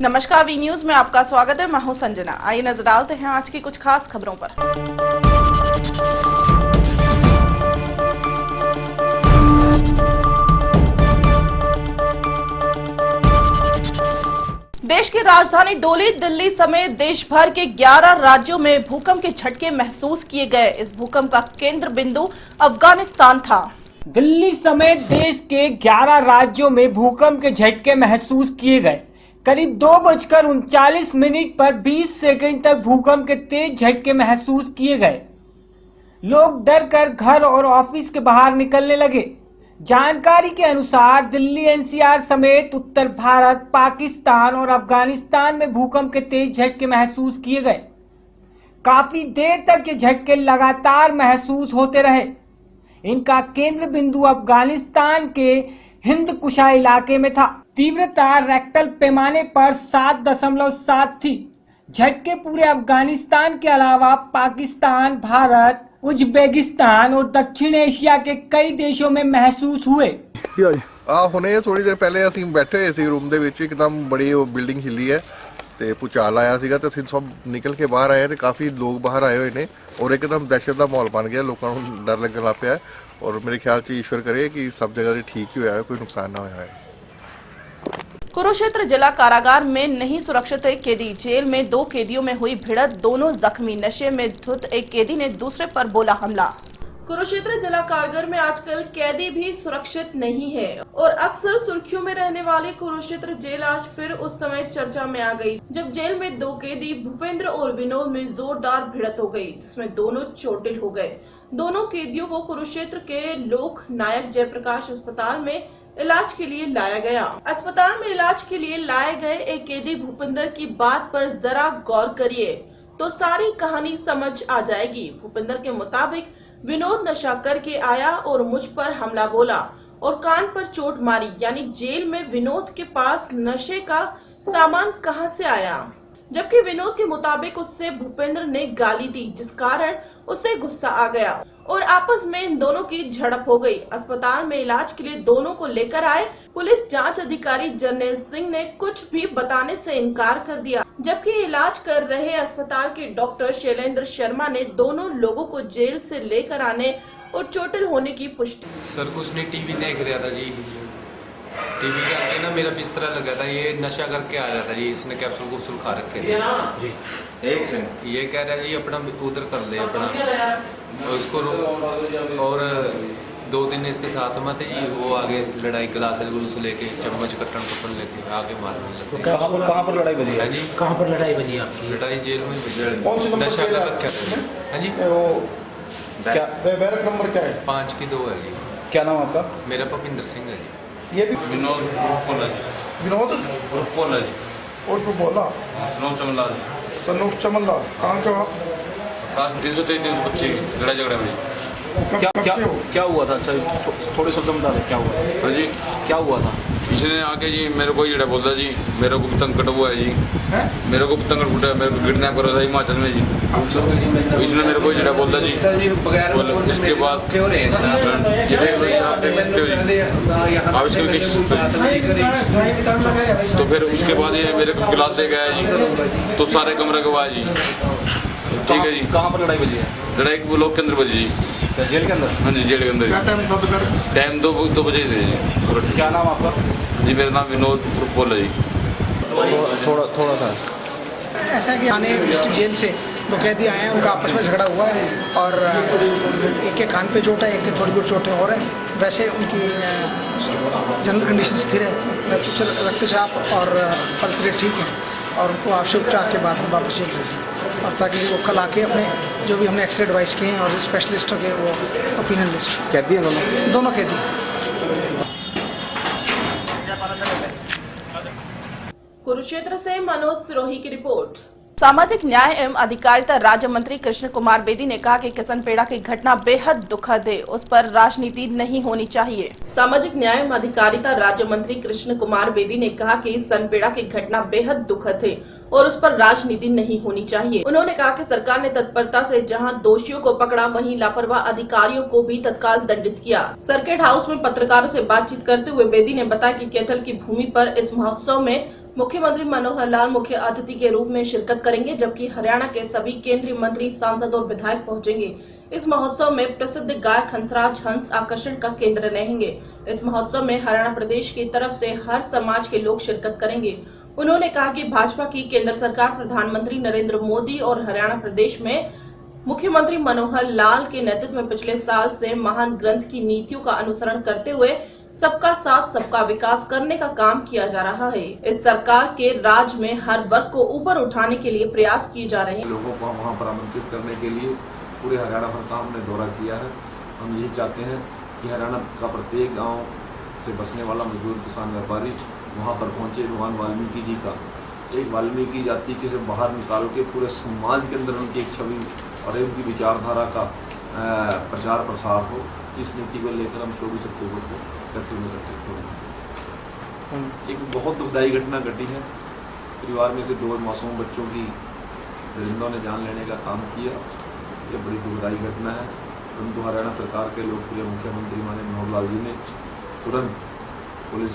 नमस्कार, V news में आपका स्वागत है। मैं हूं संजना। आइए नजर डालते हैं आज की कुछ खास खबरों पर। देश की राजधानी डोली दिल्ली समेत देश भर के 11 राज्यों में भूकंप के झटके महसूस किए गए। इस भूकंप का केंद्र बिंदु अफगानिस्तान था। दिल्ली समेत देश के 11 राज्यों में भूकंप के झटके महसूस किए गए। करीब 2:39 पर 20 सेकंड तक भूकंप के तेज झटके महसूस किए गए। लोग डर कर घर और ऑफिस के बाहर निकलने लगे। जानकारी के अनुसार दिल्ली एनसीआर समेत उत्तर भारत, पाकिस्तान और अफगानिस्तान में भूकंप के तेज झटके महसूस किए गए। काफी देर तक ये झटके लगातार महसूस होते रहे। इनका केंद्र बिंदु अफगानिस्तान के हिंद कुशा इलाके में था। तीव्रता रेक्टल पैमाने पर 7.7 थी। झटके पूरे अफगानिस्तान के अलावा पाकिस्तान, भारत, उज्बेकिस्तान और दक्षिण एशिया के कई देशों में महसूस हुए। ਹੁਣੇ ਥੋੜੀ ਦੇਰ ਪਹਿਲੇ ਅਸੀਂ ਬੈਠੇ ਹੋਏ ਸੀ ਰੂਮ ਦੇ ਵਿੱਚ, ਇੱਕਦਮ ਬੜੀ ਉਹ ਬਿਲਡਿੰਗ ਹਿੱਲੀ ਹੈ ਤੇ ਭੂਚਾਲ ਆਇਆ ਸੀਗਾ ਤੇ ਅਸੀਂ ਸਭ ਨਿਕਲ ਕੇ ਬਾਹਰ ਆਏ ਤੇ ਕਾਫੀ ਲੋਕ ਬਾਹਰ ਆਏ ਹੋਏ ਨੇ ਔਰ ਇੱਕਦਮ ਦਹਿਸ਼ਤ ਦਾ ਮਾਹੌਲ ਬਣ ਗਿਆ। ਲੋਕਾਂ ਨੂੰ ਡਰ ਲੱਗਣ ਲੱਗ ਪਿਆ ਔਰ ਮੇਰੇ ਖਿਆਲ 'ਚ ਈਸ਼ਵਰ ਕਰੇ ਕਿ ਸਭ ਜਗ੍ਹਾ ਤੇ ठीक ही होया है, कोई नुकसान ना होया है। कुरुक्षेत्र जिला कारागार में नहीं सुरक्षित कैदी। जेल में 2 कैदियों में हुई भिड़त, दोनों जख्मी। नशे में धुत एक कैदी ने दूसरे पर बोला हमला। कुरुक्षेत्र जिला कारागार में आजकल कैदी भी सुरक्षित नहीं है और अक्सर सुर्खियों में रहने वाली कुरुक्षेत्र जेल आज फिर उस समय चर्चा में आ गई जब जेल में 2 कैदी भूपेंद्र और विनोद में जोरदार भिड़त हो गई, जिसमें दोनों चोटिल हो गए। दोनों कैदियों को कुरुक्षेत्र के लोक नायक जयप्रकाश अस्पताल में इलाज के लिए लाया गया। अस्पताल में इलाज के लिए लाए गए एक कैदी भूपेंद्र की बात पर जरा गौर करिए तो सारी कहानी समझ आ जाएगी। भूपेंद्र के मुताबिक विनोद नशा करके आया और मुझ पर हमला बोला और कान पर चोट मारी। यानी जेल में विनोद के पास नशे का सामान कहां से आया? जबकि विनोद के मुताबिक उससे भूपेंद्र ने गाली दी, जिस कारण उसे गुस्सा आ गया और आपस में इन दोनों की झड़प हो गई। अस्पताल में इलाज के लिए दोनों को लेकर आए पुलिस जांच अधिकारी जर्नैल सिंह ने कुछ भी बताने से इनकार कर दिया, जबकि इलाज कर रहे अस्पताल के डॉक्टर शैलेंद्र शर्मा ने दोनों लोगों को जेल से लेकर आने और चोटिल होने की पुष्टि। सर कुछ नहीं, टीवी देख रहा था जी। टीवी के आगे ना मेरा बिस्तरा लगा था, ये नशा करके आ रहा था जी। इसने कैप्सूल कुप्सूल खा रखे थे जी। एक सेकंड, ये कह रहा है जी अपना उधर कर ले अपना उसको, और 2-3 इसके साथ में थे जी। वो आगे लड़ाई गिलास गुलूस लेके चम्मच कट्टन लेके आगे मारने लगे। तो कहाँ पर लड़ाई बजी है जी? कहाँ पर लड़ाई बजी आपकी? लड़ाई जेल में बजी। नशा कर रखा है जी। क्या बैरक नंबर क्या है? 5 की 2 है जी। क्या नाम आपका? मेरा भूपिंदर सिंह है जी। ये भी विनोद उर्पोला जी। विनोद उर्पोला जी और फिर बोला सनोज चमलाल सनोज चमनलाल। कहाँ का? काश 323 लड़ाई झगड़ा में। क्या हुआ था? अच्छा थोड़े शब्द बता दें क्या हुआ? हाँ जी, क्या हुआ था? इसने आके जी मेरे को जड़ा बोलता जी, मेरे को पतंग कट हुआ है जी, मेरे को पतंग कट मेरे को किडनैप करा था हिमाचल में जी। इसने मेरे को जड़ा बोलता जी। उसके बाद ये देख लो, आप देख सकते हो जी, आप इसको देख सकते हो। तो फिर उसके बाद ये मेरे को गिलास दे गया जी, तो सारे कमरे गवाए जी। ठीक है जी। कहाँ पर लड़ाई बजी है? लड़ाई ब्लॉक के अंदर बजी जी। जेल के अंदर? हाँ जी, जेल के अंदर। टाइम 2 बजे थे जी। क्या नाम आपका? जी मेरा नाम विनोद उर्पोला जी। थोड़ा सा ऐसा कि आने डिस्ट्रिक्ट जेल से 2 कैदी आए हैं, उनका आपस में झगड़ा हुआ है और एक के कान पे चोट है, एक के थोड़ी बहुत चोटें और हैं। वैसे उनकी जनरल कंडीशन स्थिर है, रक्तचाप और पल्स रेट ठीक है और उनको आवश्यक उपचार के बाद हम वापस जेल भेजें और ताकि वो कल आके अपने जो भी हमने एक्सरे एडवाइस किए हैं और स्पेशलिस्टों के वो ओपिनियन लिस्ट। कैदी हैं दोनों कैदी। कुरुक्षेत्र से मनोज सिरोही की रिपोर्ट। सामाजिक न्याय एवं अधिकारिता राज्य मंत्री कृष्ण कुमार बेदी ने कहा कि किसनपेड़ा की घटना बेहद दुखद है, उस पर राजनीति नहीं होनी चाहिए। सामाजिक न्याय एवं अधिकारिता राज्य मंत्री कृष्ण कुमार बेदी ने कहा कि सनपेड़ा की घटना बेहद दुखद है और उस पर राजनीति नहीं होनी चाहिए। उन्होंने कहा कि सरकार ने तत्परता से जहां दोषियों को पकड़ा, वहीं लापरवाह अधिकारियों को भी तत्काल दंडित किया। सर्किट हाउस में पत्रकारों से बातचीत करते हुए बेदी ने बताया कि कैथल की भूमि पर इस महोत्सव में मुख्यमंत्री मनोहर लाल मुख्य अतिथि के रूप में शिरकत करेंगे, जबकि हरियाणा के सभी केंद्रीय मंत्री, सांसद और विधायक पहुंचेंगे। इस महोत्सव में प्रसिद्ध गायक हंसराज हंस आकर्षण का केंद्र रहेंगे। इस महोत्सव में हरियाणा प्रदेश की तरफ से हर समाज के लोग शिरकत करेंगे। उन्होंने कहा कि भाजपा की केंद्र सरकार प्रधानमंत्री नरेंद्र मोदी और हरियाणा प्रदेश में मुख्यमंत्री मनोहर लाल के नेतृत्व में पिछले साल से महान ग्रंथ की नीतियों का अनुसरण करते हुए सबका साथ सबका विकास करने का काम किया जा रहा है। इस सरकार के राज में हर वर्ग को ऊपर उठाने के लिए प्रयास किए जा रहे हैं। लोगों को वहां पर आमंत्रित करने के लिए पूरे हरियाणा भर का हमने दौरा किया है। हम यही चाहते हैं कि हरियाणा का प्रत्येक गांव से बसने वाला मजदूर, किसान, व्यापारी वहां पर पहुंचे। भगवान वाल्मीकि जी का एक वाल्मीकि जाति के से बाहर निकाल के पूरे समाज के अंदर उनकी एक छवि और उनकी विचारधारा का प्रचार प्रसार हो। इस नीति को लेकर हम 24 अक्टूबर को कैथल में संकल्पित होंगे। एक बहुत दुखदायी घटना घटी है। परिवार में से 2 मासूम बच्चों की दरिंदों ने जान लेने का काम किया। ये बड़ी दुखदायी घटना है। परंतु हरियाणा सरकार के लोकप्रिय मुख्यमंत्री माननीय मनोहर लाल जी ने तुरंत पुलिस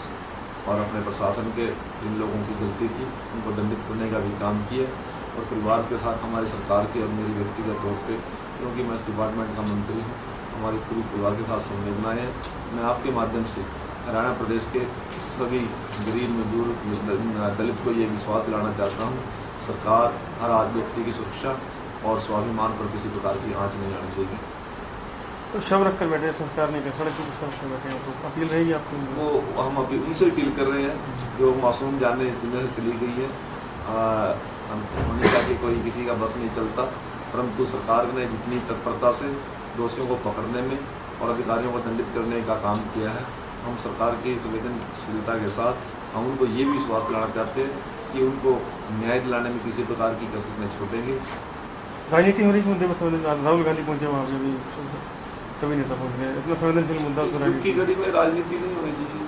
और अपने प्रशासन के जिन लोगों की गलती थी उनको दंडित करने का भी काम किया। और परिवार के साथ हमारी सरकार की और मेरी व्यक्तिगत तौर पे, क्योंकि मैं इस डिपार्टमेंट का मंत्री हूँ, हमारी पूरी परिवार के साथ संवेदनाएँ हैं। मैं आपके माध्यम से हरियाणा प्रदेश के सभी गरीब, मजदूर, दलित को ये विश्वास दिलाना चाहता हूँ, सरकार हर व्यक्ति की सुरक्षा और स्वाभिमान पर किसी प्रकार की आँच नहीं आने देगी। तो शव रख कर बैठे, संस्कार नहीं कर, सड़क पर रख कर बैठे हैं, तो अपील रहेगी आपकी? वो हम अभी उनसे अपील कर रहे हैं जो मासूम जाने इस दुनिया से चली गई है। होने का कि कोई किसी का बस नहीं चलता, परंतु सरकार ने जितनी तत्परता से दोषियों को पकड़ने में और अधिकारियों को दंडित करने का काम किया है, हम सरकार की संवेदनशीलता के साथ हम उनको ये भी विश्वास दिलाना चाहते हैं कि उनको न्याय दिलाने में किसी प्रकार की कसर नहीं छोड़ेंगे। राजनीति हो रही इस मुद्दे पर, राहुल गांधी पहुंचे वहाँ पे भी, सभी नेता पहुंच गए। इतना संवेदनशील मुद्दा की घड़ी में राजनीति नहीं होनी चाहिए।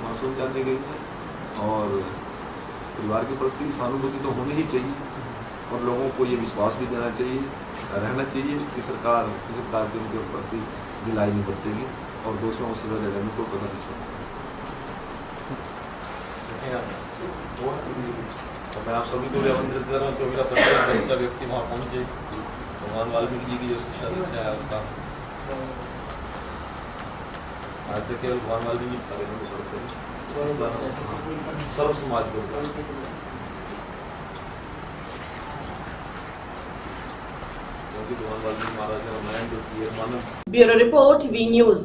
मासूम जाने गई है और परिवार के प्रति सहानुभूति तो होनी ही चाहिए और लोगों को ये विश्वास भी देना चाहिए, रहना चाहिए कि सरकार किसी प्रकार के उनके प्रति ढिलाई नहीं बरतेगी और दोषियों को सजा देने में कोई कसर नहीं छोड़ेगी। मैं आप सभी को भी आमंत्रित कर रहा हूँ कि मेरा प्रत्येक व्यक्ति वहाँ पहुँचे। भगवान वाल्मीकि जी की जो शिक्षा दीक्षा है उसका आज तक केवल भगवान वाल्मीकि कार्य में पढ़ते हैं, सर्व समाज को। Bureau report, V news.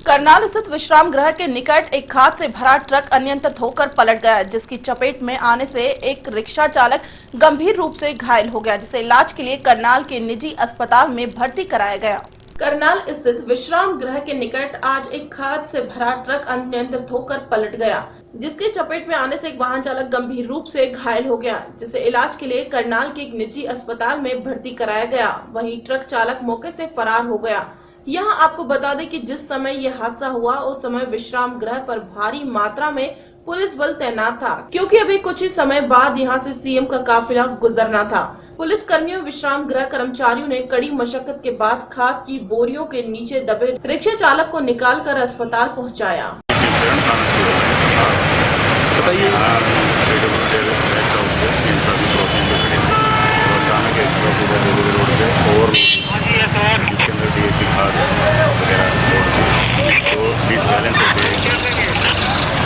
Karnal स्थित विश्राम गृह के निकट एक खाद से भरा ट्रक अनियंत्रित होकर पलट गया, जिसकी चपेट में आने से एक रिक्शा चालक गंभीर रूप से घायल हो गया, जिसे इलाज के लिए करनाल के निजी अस्पताल में भर्ती कराया गया। करनाल स्थित विश्राम गृह के निकट आज एक खाद से भरा ट्रक अनियंत्रित होकर पलट गया, जिसकी चपेट में आने से एक वाहन चालक गंभीर रूप से घायल हो गया, जिसे इलाज के लिए करनाल के एक निजी अस्पताल में भर्ती कराया गया। वहीं ट्रक चालक मौके से फरार हो गया। यहाँ आपको बता दें कि जिस समय ये हादसा हुआ उस समय विश्राम गृह पर भारी मात्रा में पुलिस बल तैनात था, क्योंकि अभी कुछ ही समय बाद यहाँ से सीएम का काफिला गुजरना था। पुलिस कर्मियों, विश्राम गृह कर्मचारियों ने कड़ी मशक्कत के बाद खाद की बोरियों के नीचे दबे रिक्शा चालक को निकालकर अस्पताल पहुँचाया।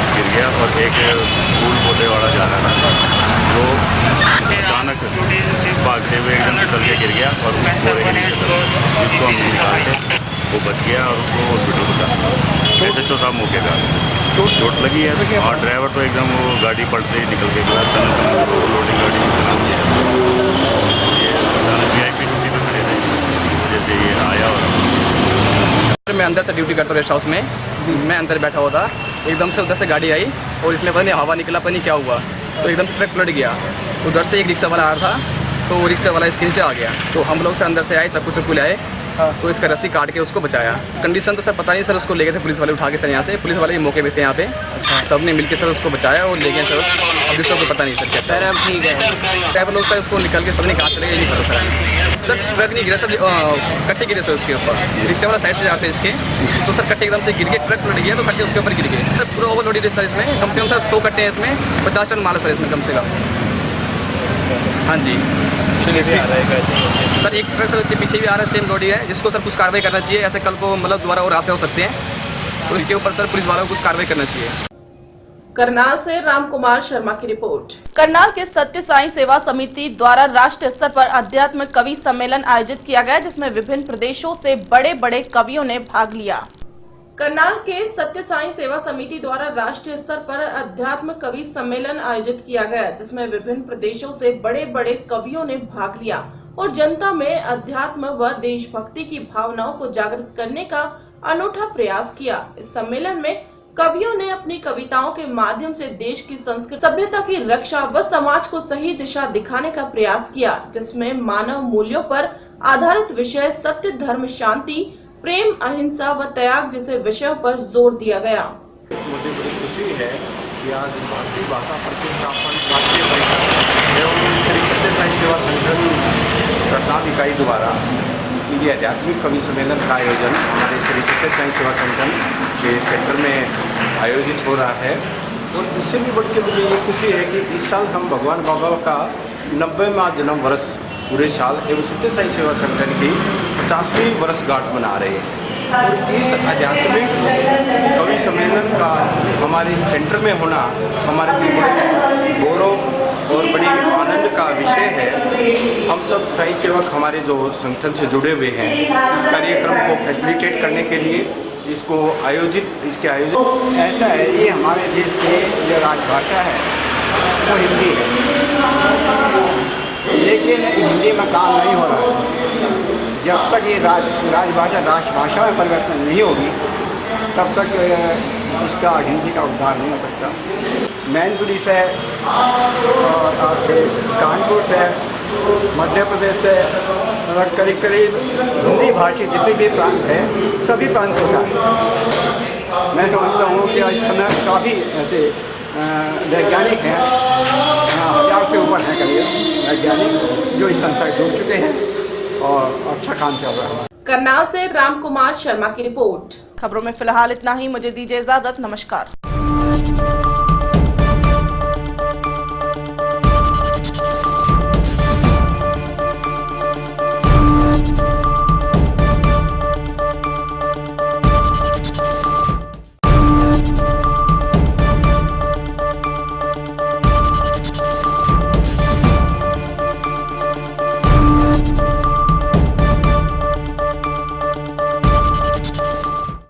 गिर गया और एक फूल पौधे वाला जा रहा था जो अचानक भागते हुए एकदम से चल के गिर गया और जिसको हम निकाल के वो बच गया और उसको हॉस्पिटल पहुँचा। ऐसे साहब मौके का चोट लगी है और ड्राइवर तो एकदम वो गाड़ी पलटते ही निकल के गया। लोडिंग गाड़ी ये अचानक VIP ड्यूटी पर खड़े थे, जैसे ये आया और मैं अंदर से ड्यूटी करता हूँ रेस्ट हाउस में। मैं अंदर बैठा हुआ था, एकदम से उधर से गाड़ी आई और इसमें पता नहीं हवा निकला, पता नहीं क्या हुआ। तो एकदम ट्रक पलट गया। उधर से एक रिक्शा वाला आ रहा था, तो वो रिक्शा वाला इसके नीचे आ गया। तो हम लोग से अंदर से आए, चाकू ले आए, तो इसका रस्सी काट के उसको बचाया। कंडीशन तो सर पता नहीं सर, उसको ले गए थे पुलिस वाले उठा के सर यहाँ से। पुलिस वाले भी मौके पे थे यहाँ पे, सब ने मिलकर सर उसको बचाया और ले गए सर। अभी उसको पता नहीं सर कैसा है। ठीक है, ड्राइवर लोग सर उसको निकल के पता नहीं कहाँ चले गए, ये नहीं पता सर। ट्रक नहीं गिरा सर, कट्टे गिरे सर उसके ऊपर। रिक्शा वाला साइड से जाते हैं इसके, तो सर कट्टे एकदम से गिर गए, ट्रक पलट गया तो कट्टे उसके ऊपर गिर गए। सर पूरा ओवरलोडेड है सर, इसमें कम से कम सर 100 कट्टे हैं, इसमें 50 टन माल है सर इसमें कम से कम। हाँ जी सर, एक ट्रक सर इससे पीछे भी आ रहा है, सेम लोडी है, जिसको सर कुछ कार्रवाई करना चाहिए। ऐसे कल को मतलब दोबारा और हादसे हो सकते हैं, तो इसके ऊपर सर पुलिस वालों को कुछ कार्रवाई करना चाहिए। करनाल से रामकुमार शर्मा की रिपोर्ट। करनाल के सत्य साई सेवा समिति द्वारा राष्ट्रीय स्तर पर अध्यात्म कवि सम्मेलन आयोजित किया गया, जिसमें विभिन्न प्रदेशों से बड़े कवियों ने भाग लिया। करनाल के सत्य साई सेवा समिति द्वारा राष्ट्रीय स्तर पर अध्यात्म कवि सम्मेलन आयोजित किया गया, जिसमें विभिन्न प्रदेशों से बड़े कवियों ने भाग लिया और जनता में अध्यात्म व देशभक्ति की भावनाओं को जागृत करने का अनूठा प्रयास किया। इस सम्मेलन में कवियों ने अपनी कविताओं के माध्यम से देश की संस्कृति, सभ्यता की रक्षा व समाज को सही दिशा दिखाने का प्रयास किया, जिसमें मानव मूल्यों पर आधारित विषय सत्य, धर्म, शांति, प्रेम, अहिंसा व त्याग जैसे विषयों पर जोर दिया गया। मुझे बड़ी खुशी है कि आज भारतीय भाषा प्रतिष्ठापन राष्ट्रीय परिषद एवं श्री सत्य साई सेवा संगठन करनाल इकाई द्वारा ये आध्यात्मिक कवि सम्मेलन का आयोजन हमारे श्री सत्य साई सेवा संगठन के सेंटर में आयोजित हो रहा है। और इससे भी बढ़ के मुझे ये खुशी है कि इस साल हम भगवान बाबा का 90वां जन्म वर्ष पूरे साल एवं सत्य साई सेवा संगठन की 50वीं वर्षगांठ मना रहे हैं। और इस आध्यात्मिक कवि सम्मेलन का हमारे सेंटर में होना हमारे लिए बड़े गौरव और बड़ी आनंद का विषय है। हम सब साई सेवक हमारे जो संगठन से जुड़े हुए हैं, इस कार्यक्रम को फैसिलिटेट करने के लिए इसके आयोजित ऐसा है, ये हमारे देश की जो राजभाषा है वो हिंदी है, लेकिन हिंदी में काम नहीं हो रहा है। जब तक ये राजभाषा राष्ट्रभाषा में परिवर्तन नहीं होगी, तब तक इसका हिंदी का उद्धार नहीं हो सकता। मैनपुरी से और आपके कानपुर से, मध्य प्रदेश से और करीब हिंदी भाषी जितने भी प्रांत हैं, सभी प्रांतों से मैं समझता हूँ कि इस समय काफ़ी ऐसे वैज्ञानिक हैं, 1000 से ऊपर हैं करीब वैज्ञानिक जो इस संस्था जुड़ चुके हैं और अच्छा काम चल रहा है। करनाल से रामकुमार शर्मा की रिपोर्ट। खबरों में फिलहाल इतना ही, मुझे दीजिए इजाजत, नमस्कार।